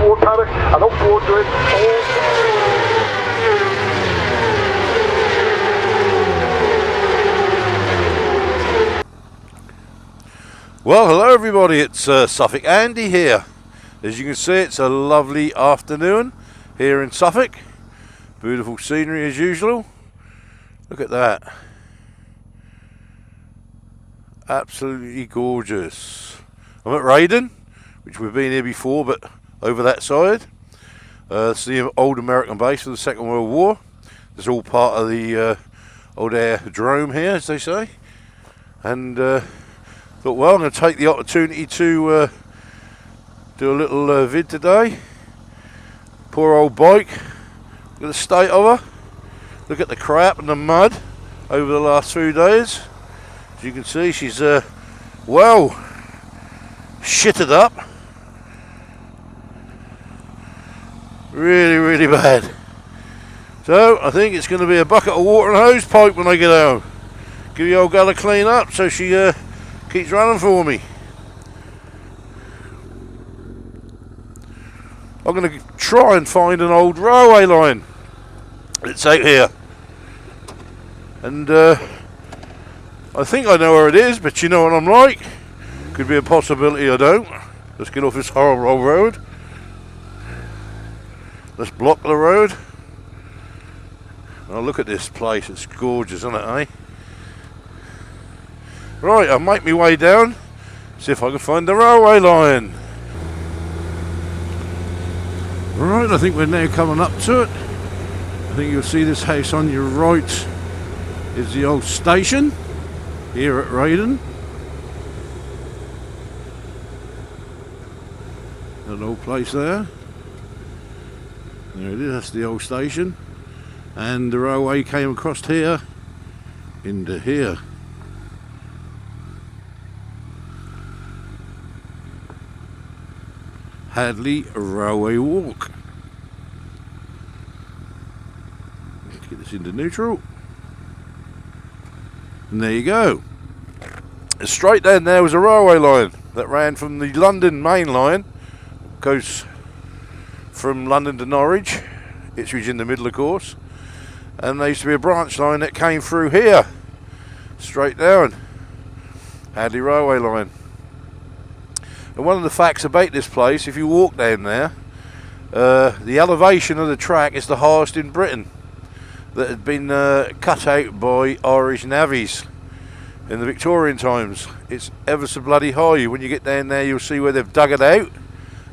forward paddock and up towards the ridge. Well, hello everybody, it's Suffolk Andy here. As you can see, it's a lovely afternoon here in Suffolk. Beautiful scenery as usual. Look at that. Absolutely gorgeous. I'm at Raiden, which we've been here before, but over that side. It's the old American base for the Second World War. It's all part of the old aerodrome here, as they say. And thought, well, I'm going to take the opportunity to do a little vid today. Poor old bike. Look at the state of her. Look at the crap and the mud over the last few days. As you can see, she's well shitted up. Really, really bad. So I think it's going to be a bucket of water and hose pipe when I get home. Give the old girl a clean up so she keeps running for me. I'm going to try and find an old railway line that's out here. And I think I know where it is, but you know what I'm like. Could be a possibility I don't. Let's get off this horrible old road. Let's block the road. Oh, look at this place. It's gorgeous, isn't it, eh? Right, I'll make my way down, see if I can find the railway line. Right, I think we're now coming up to it. I think you'll see this house on your right is the old station here at Raiden. That old place there. There it is, that's the old station. And the railway came across here into here. Hadley Railway Walk. Let's get this into neutral. And there you go. Straight down there was a railway line that ran from the London main line. Goes from London to Norwich. Ipswich in the middle, of course. And there used to be a branch line that came through here. Straight down. Hadley Railway Line. And one of the facts about this place, if you walk down there, the elevation of the track is the highest in Britain. That had been cut out by Irish navvies in the Victorian times. It's ever so bloody high. When you get down there, you'll see where they've dug it out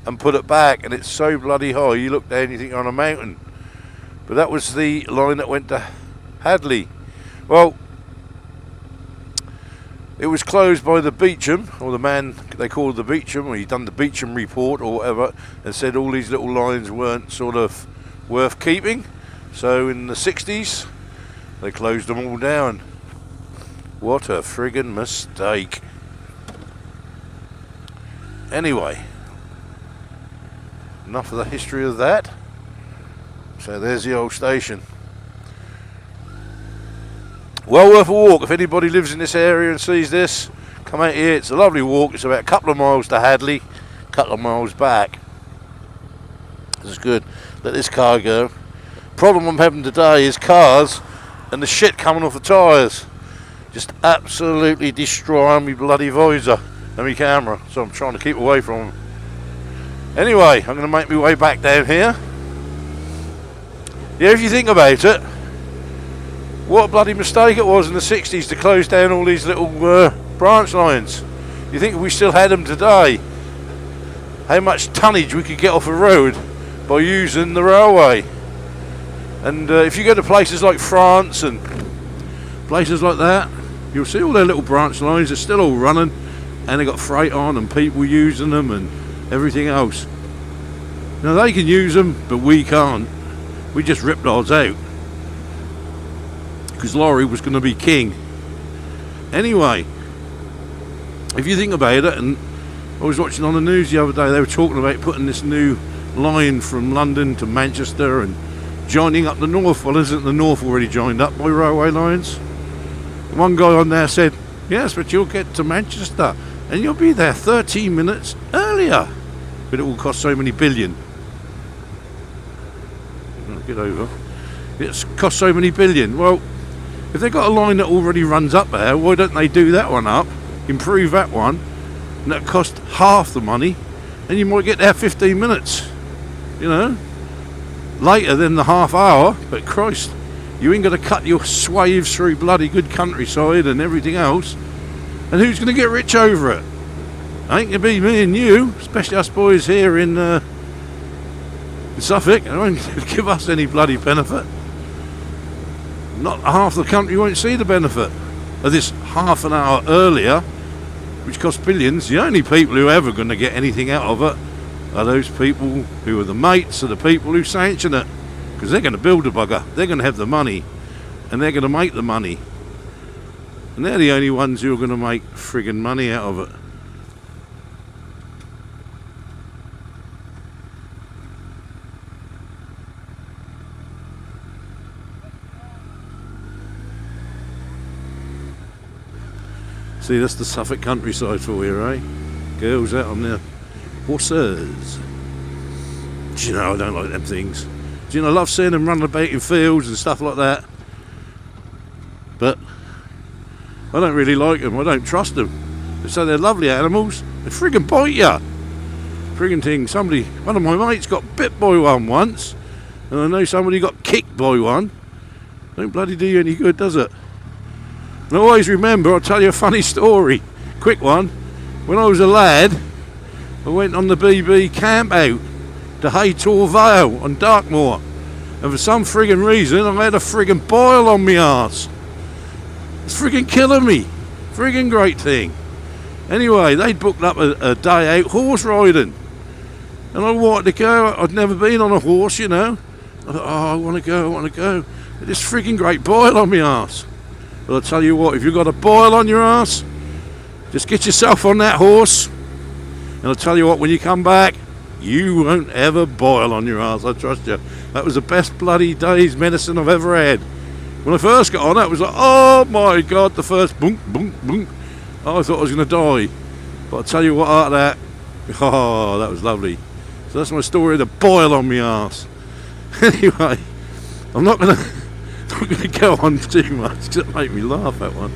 and put it back, and it's so bloody high. You look down, you think you're on a mountain. But that was the line that went to Hadley. Well, it was closed by the Beecham, or the man they called the Beecham, or he done the Beecham report or whatever, and said all these little lines weren't sort of worth keeping. So in the 60s, they closed them all down. What a friggin' mistake. Anyway, enough of the history of that. So there's the old station. Well worth a walk. If anybody lives in this area and sees this, come out here. It's a lovely walk. It's about a couple of miles to Hadley, a couple of miles back. This is good. Let this car go. Problem I'm having today is cars and the shit coming off the tyres. Just absolutely destroying me bloody visor and my camera. So I'm trying to keep away from them. Anyway, I'm going to make my way back down here. Yeah, if you think about it, what a bloody mistake it was in the 60s to close down all these little branch lines. You think if we still had them today, how much tonnage we could get off a road by using the railway. And if you go to places like France and places like that, you'll see all their little branch lines are still all running, and they got freight on and people using them and everything else. Now they can use them, but we can't. We just ripped ours out because lorry was going to be king. Anyway, if you think about it, and I was watching on the news the other day, they were talking about putting this new line from London to Manchester and joining up the north. Well, isn't the north already joined up by railway lines? One guy on there said, yes, but you'll get to Manchester and you'll be there 13 minutes earlier, but it will cost so many billion. get over. It's cost so many billion. Well, if they've got a line that already runs up there, why don't they do that one up, improve that one, and that cost half the money, and you might get there 15 minutes, you know, later than the half hour. But Christ, you ain't got to cut your swaths through bloody good countryside and everything else, and who's going to get rich over it? Ain't going to be me and you, especially us boys here in Suffolk. It won't give us any bloody benefit. Not half the country won't see the benefit of this half an hour earlier, which cost billions. The only people who are ever going to get anything out of it are those people who are the mates of the people who sanction it, because they're going to build a bugger, they're going to have the money, and they're going to make the money, and they're the only ones who are going to make friggin' money out of it. See, that's the Suffolk countryside for you, eh? Girls out on their horses. Do you know, I don't like them things. Do you know, I love seeing them running about in fields and stuff like that. But I don't really like them. I don't trust them. They say they're lovely animals. They friggin' bite ya. Friggin' thing. One of my mates got bit by one once, and I know somebody got kicked by one. Don't bloody do you any good, does it? And I always remember, I'll tell you a funny story, quick one. When I was a lad, I went on the BB camp out to Haytor Vale on Dartmoor, and for some friggin' reason I had a friggin' boil on my arse. It's friggin' killing me. Friggin' great thing. Anyway, they'd booked up a day out horse riding, and I wanted to go. I'd never been on a horse, you know. I thought, oh, I want to go. This friggin' great boil on my arse. But I'll tell you what, if you've got a boil on your ass, just get yourself on that horse, and I'll tell you what, when you come back, you won't ever boil on your ass, I trust you. That was the best bloody day's medicine I've ever had. When I first got on it was like, oh my God, the first boom, boom, boom. Oh, I thought I was going to die. But I'll tell you what, out of that, oh, that was lovely. So that's my story of the boil on my ass. Anyway, I'm not going to go on too much because it made me laugh, that one.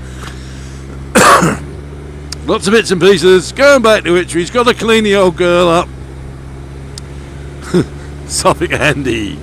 Lots of bits and pieces. Going back to Itchery, he's got to clean the old girl up. Suffolk Andy.